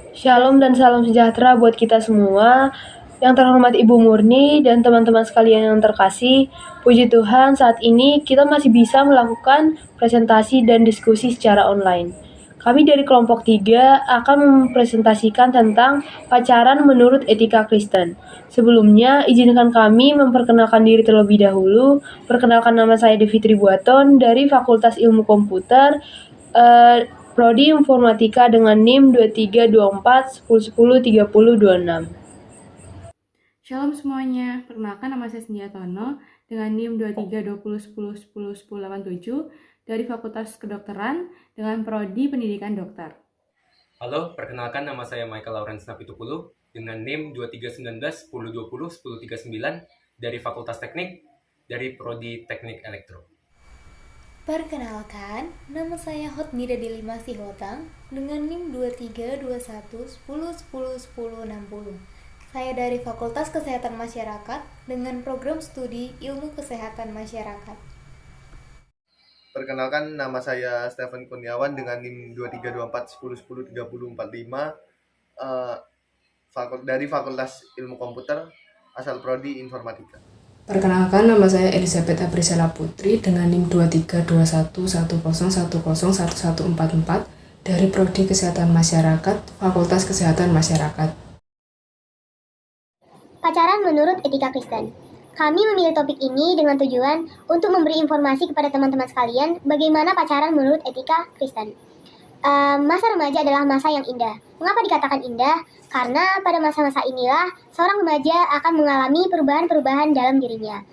Shalom dan salam sejahtera buat kita semua. Yang terhormat Ibu Murni dan teman-teman sekalian yang terkasih, puji Tuhan saat ini kita masih bisa melakukan presentasi dan diskusi secara online. Kami dari kelompok 3 akan mempresentasikan tentang pacaran menurut etika Kristen. Sebelumnya, izinkan kami memperkenalkan diri terlebih dahulu. Perkenalkan, nama saya Devi Tribuaton dari Fakultas Ilmu Komputer, Prodi Informatika dengan NIM 232410103026. Shalom semuanya, perkenalkan nama saya Senja Tono dengan NIM 232010101087 dari Fakultas Kedokteran dengan Prodi Pendidikan Dokter. Halo, perkenalkan nama saya Michael Lawrence Napitupulu dengan NIM 231910201039 dari Fakultas Teknik dari Prodi Teknik Elektro. Perkenalkan, nama saya Hotnida Delima Sihotang dengan NIM 232110101060. Saya dari Fakultas Kesehatan Masyarakat dengan program studi Ilmu Kesehatan Masyarakat. Perkenalkan, nama saya Stephen Kurniawan dengan NIM 232410103045 dari Fakultas Ilmu Komputer asal Prodi Informatika. Perkenalkan, nama saya Elizabeth Abrisela Putri dengan NIM 232110101144 dari Prodi Kesehatan Masyarakat, Fakultas Kesehatan Masyarakat. Pacaran menurut etika Kristen. Kami memilih topik ini dengan tujuan untuk memberi informasi kepada teman-teman sekalian bagaimana pacaran menurut etika Kristen. Masa remaja adalah masa yang indah. Mengapa dikatakan indah? Karena pada masa-masa inilah seorang remaja akan mengalami perubahan-perubahan dalam dirinya.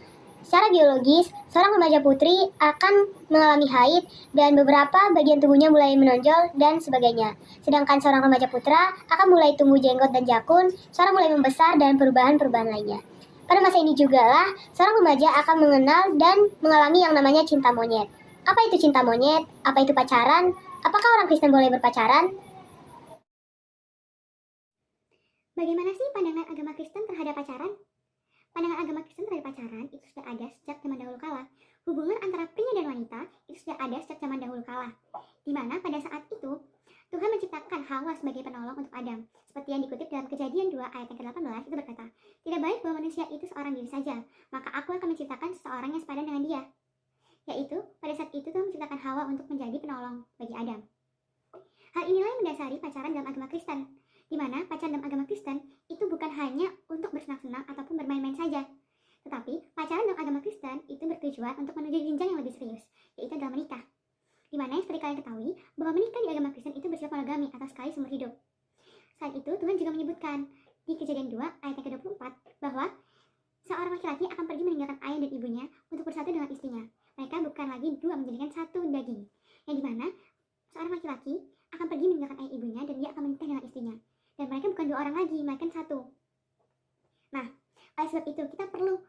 Secara biologis, seorang remaja putri akan mengalami haid dan beberapa bagian tubuhnya mulai menonjol dan sebagainya. Sedangkan seorang remaja putra akan mulai tumbuh jenggot dan jakun, suara mulai membesar dan perubahan-perubahan lainnya. Pada masa ini jugalah seorang remaja akan mengenal dan mengalami yang namanya cinta monyet. Apa itu cinta monyet? Apa itu pacaran? Apakah orang Kristen boleh berpacaran? Bagaimana sih pandangan agama Kristen terhadap pacaran? Pandangan agama Kristen terhadap pacaran itu sudah ada sejak zaman dahulu kala. Hubungan antara pria dan wanita itu sudah ada sejak zaman dahulu kala. Di mana pada saat itu Tuhan menciptakan Hawa sebagai penolong untuk Adam. Seperti yang dikutip dalam Kejadian 2 ayat yang ke-18 itu berkata, "Tidak baik bahwa manusia itu seorang diri saja, maka aku akan menciptakan seseorang yang sepadan dengan dia." Yaitu, pada saat itu Tuhan menciptakan Hawa untuk menjadi penolong bagi Adam. Hal inilah yang mendasari pacaran dalam agama Kristen, di mana pacaran dalam agama Kristen itu bukan hanya untuk bersenang-senang ataupun bermain-main saja. Tetapi, pacaran dalam agama Kristen itu bertujuan untuk menuju jenjang yang lebih serius, yaitu adalah menikah. Di mana seperti kalian ketahui, bahwa menikah di agama Kristen itu bersifat monogami atau sekali seumur hidup. Selain itu, Tuhan juga menyebutkan di Kejadian 2 ayat yang ke-24 bahwa seorang laki-laki akan pergi meninggalkan ayah dan ibunya untuk bersatu dengan istrinya. Mereka bukan lagi dua menjadikan satu daging. Yang dimana seorang laki-laki akan pergi meninggalkan ayah ibunya dan dia akan menikah dengan istrinya. Dan mereka bukan dua orang lagi, mereka satu. Nah, oleh sebab itu kita perlu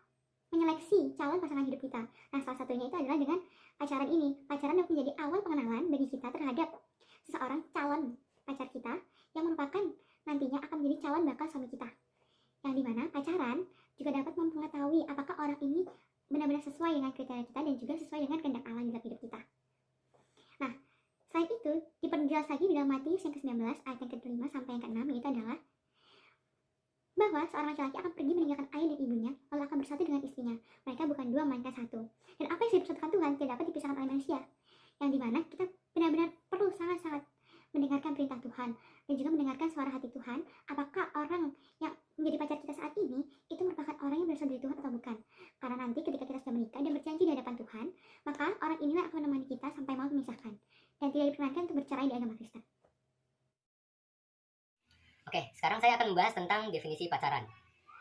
menyeleksi calon pasangan hidup kita. Nah, salah satunya itu adalah dengan pacaran ini. Pacaran dapat menjadi awal pengenalan bagi kita terhadap seseorang calon pacar kita yang merupakan nantinya akan menjadi calon bakal suami kita. Yang dimana pacaran juga dapat mengetahui apakah orang ini benar-benar sesuai dengan kriteria kita dan juga sesuai dengan kehendak Allah dalam hidup kita. Nah, selain itu diperjelas lagi di dalam Matius yang ke-19 ayat yang ke-5 sampai yang ke-6, yaitu adalah bahwa seorang laki-laki akan pergi meninggalkan ayah dan ibunya lalu akan bersatu dengan istrinya. Mereka bukan dua melainkan satu. Dan apa yang sudah dipersatukan Tuhan tidak dapat dipisahkan oleh manusia. Yang dimana kita benar-benar perlu sangat-sangat mendengarkan perintah Tuhan dan juga mendengarkan suara hati Tuhan. Apakah orang yang menjadi pacar kita saat ini itu merupakan orang yang berasal dari Tuhan atau bukan? Karena nanti ketika kita sudah menikah dan berjanji di hadapan Tuhan, maka orang inilah akan menemani kita sampai mau memisahkan dan tidak diperkenankan untuk bercerai di agama Kristen. Oke, sekarang saya akan membahas tentang definisi pacaran.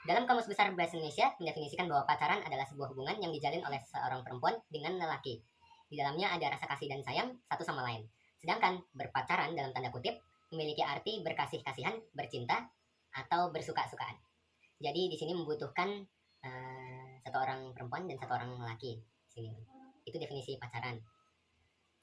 Dalam Kamus Besar Bahasa Indonesia mendefinisikan bahwa pacaran adalah sebuah hubungan yang dijalin oleh seorang perempuan dengan lelaki. Di dalamnya ada rasa kasih dan sayang satu sama lain. Sedangkan berpacaran dalam tanda kutip memiliki arti berkasih-kasihan, bercinta, atau bersuka-sukaan. Jadi di sini membutuhkan satu orang perempuan dan satu orang lelaki. Sini. Itu definisi pacaran.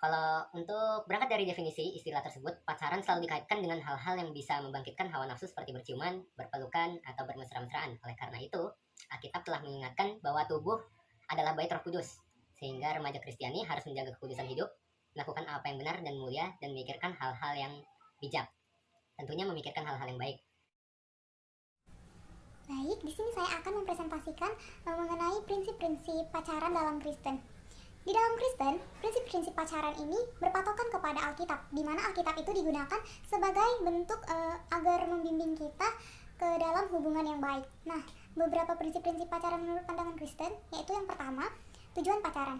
Kalau untuk berangkat dari definisi istilah tersebut, pacaran selalu dikaitkan dengan hal-hal yang bisa membangkitkan hawa nafsu seperti berciuman, berpelukan, atau bermesra-mesraan. Oleh karena itu, Alkitab telah mengingatkan bahwa tubuh adalah bait Roh Kudus, sehingga remaja Kristiani harus menjaga kekudusan hidup, melakukan apa yang benar dan mulia, dan memikirkan hal-hal yang bijak. tentunya memikirkan hal-hal yang baik. Baik, di sini saya akan mempresentasikan mengenai prinsip-prinsip pacaran dalam Kristen. Di dalam Kristen, prinsip-prinsip pacaran ini berpatokan kepada Alkitab, di mana Alkitab itu digunakan sebagai bentuk agar membimbing kita ke dalam hubungan yang baik. Nah, beberapa prinsip-prinsip pacaran menurut pandangan Kristen, yaitu yang pertama, tujuan pacaran.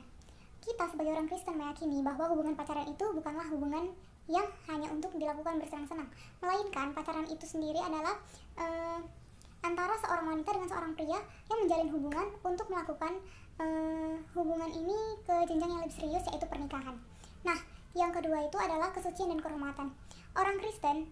Kita sebagai orang Kristen meyakini bahwa hubungan pacaran itu bukanlah hubungan yang hanya untuk dilakukan bersenang-senang, melainkan pacaran itu sendiri adalah antara seorang wanita dengan seorang pria yang menjalin hubungan untuk melakukan hubungan ini ke jenjang yang lebih serius, yaitu pernikahan. Nah, yang kedua itu adalah kesucian dan kehormatan. Orang Kristen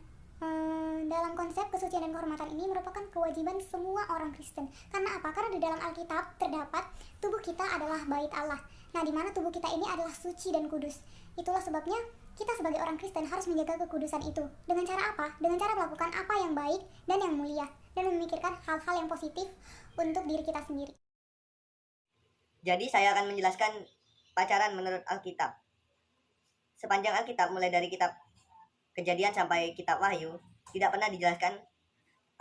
dalam konsep kesucian dan kehormatan ini merupakan kewajiban semua orang Kristen. Karena apa? Karena di dalam Alkitab terdapat tubuh kita adalah bait Allah. Nah, di mana tubuh kita ini adalah suci dan kudus. Itulah sebabnya kita sebagai orang Kristen harus menjaga kekudusan itu. Dengan cara apa? Dengan cara melakukan apa yang baik dan yang mulia, dan memikirkan hal-hal yang positif untuk diri kita sendiri. Jadi saya akan menjelaskan pacaran menurut Alkitab. Sepanjang Alkitab, mulai dari kitab Kejadian sampai kitab Wahyu, tidak pernah dijelaskan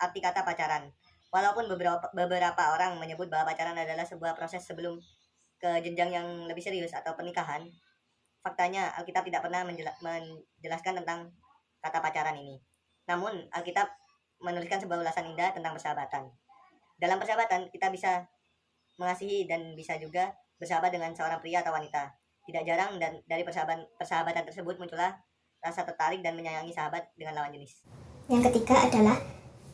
arti kata pacaran. Walaupun beberapa orang menyebut bahwa pacaran adalah sebuah proses sebelum ke jenjang yang lebih serius atau pernikahan, faktanya Alkitab tidak pernah menjelaskan tentang kata pacaran ini. Namun Alkitab menuliskan sebuah ulasan indah tentang persahabatan. Dalam persahabatan kita bisa mengasihi dan bisa juga bersahabat dengan seorang pria atau wanita. Tidak jarang dan dari persahabatan tersebut muncullah rasa tertarik dan menyayangi sahabat dengan lawan jenis. Yang ketiga adalah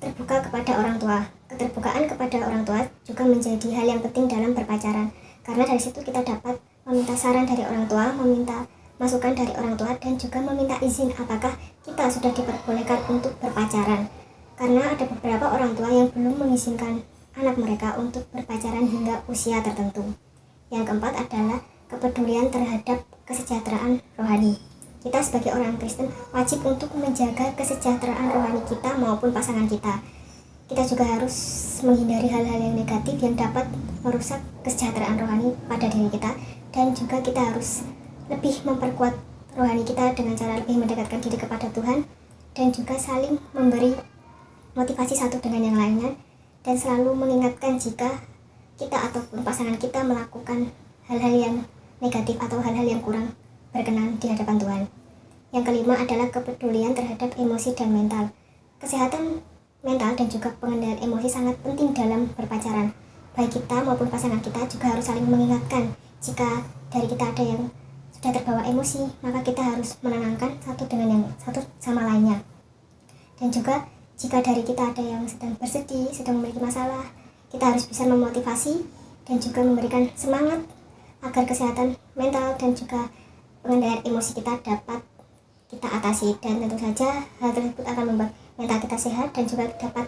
terbuka kepada orang tua. Keterbukaan kepada orang tua juga menjadi hal yang penting dalam berpacaran, karena dari situ kita dapat meminta saran dari orang tua, meminta masukan dari orang tua, dan juga meminta izin apakah kita sudah diperbolehkan untuk berpacaran. Karena ada beberapa orang tua yang belum mengizinkan anak mereka untuk berpacaran hingga usia tertentu. Yang keempat adalah kepedulian terhadap kesejahteraan rohani. Kita sebagai orang Kristen wajib untuk menjaga kesejahteraan rohani kita maupun pasangan kita. Kita juga harus menghindari hal-hal yang negatif yang dapat merusak kesejahteraan rohani pada diri kita, dan juga kita harus lebih memperkuat rohani kita dengan cara lebih mendekatkan diri kepada Tuhan, dan juga saling memberi motivasi satu dengan yang lainnya, dan selalu mengingatkan jika kita ataupun pasangan kita melakukan hal-hal yang negatif atau hal-hal yang kurang berkenan di hadapan Tuhan. Yang kelima adalah kepedulian terhadap emosi dan mental. Kesehatan mental dan juga pengendalian emosi sangat penting dalam berpacaran. Baik kita maupun pasangan kita juga harus saling mengingatkan jika dari kita ada yang sudah terbawa emosi, maka kita harus menenangkan satu sama lainnya. Dan juga jika dari kita ada yang sedang bersedih, sedang memiliki masalah, kita harus bisa memotivasi dan juga memberikan semangat agar kesehatan mental dan juga pengendalian emosi kita dapat kita atasi. Dan tentu saja hal tersebut akan membuat mental kita sehat dan juga dapat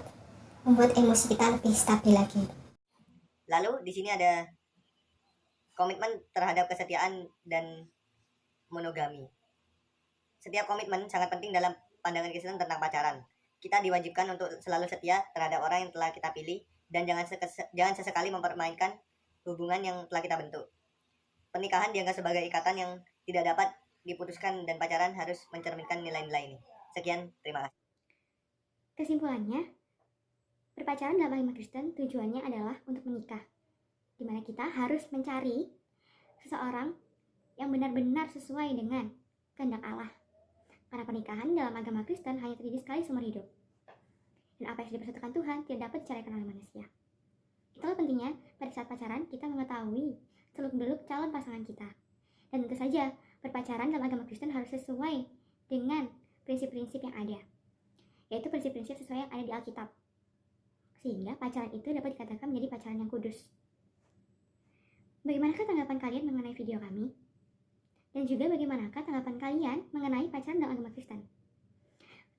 membuat emosi kita lebih stabil lagi. Lalu di sini ada komitmen terhadap kesetiaan dan monogami. Setiap komitmen sangat penting dalam pandangan Kristen tentang pacaran. Kita diwajibkan untuk selalu setia terhadap orang yang telah kita pilih, dan jangan sesekali mempermainkan hubungan yang telah kita bentuk. Pernikahan dianggap sebagai ikatan yang tidak dapat diputuskan, dan pacaran harus mencerminkan nilai-nilai ini. Sekian, terima kasih. Kesimpulannya, berpacaran dalam agama Kristen tujuannya adalah untuk menikah, di mana kita harus mencari seseorang yang benar-benar sesuai dengan kehendak Allah. Karena pernikahan dalam agama Kristen hanya terjadi sekali seumur hidup. Dan apa yang sudah dipersatukan Tuhan tidak dapat diceraikan oleh manusia. Itulah pentingnya pada saat pacaran kita mengetahui seluk-beluk calon pasangan kita. Dan tentu saja berpacaran dalam agama Kristen harus sesuai dengan prinsip-prinsip yang ada, yaitu prinsip-prinsip sesuai yang ada di Alkitab, sehingga pacaran itu dapat dikatakan menjadi pacaran yang kudus. Bagaimanakah tanggapan kalian mengenai video kami? Dan juga bagaimanakah tanggapan kalian mengenai pacaran dalam agama Kristen?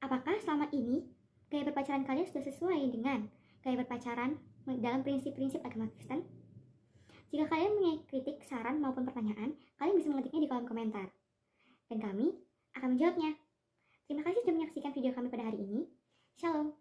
Apakah selama ini gaya berpacaran kalian sudah sesuai dengan gaya berpacaran dalam prinsip-prinsip agama Kristen? Jika kalian mempunyai kritik, saran, maupun pertanyaan, kalian bisa mengetiknya di kolom komentar, dan kami akan menjawabnya. Terima kasih sudah menyaksikan video kami pada hari ini. Shalom.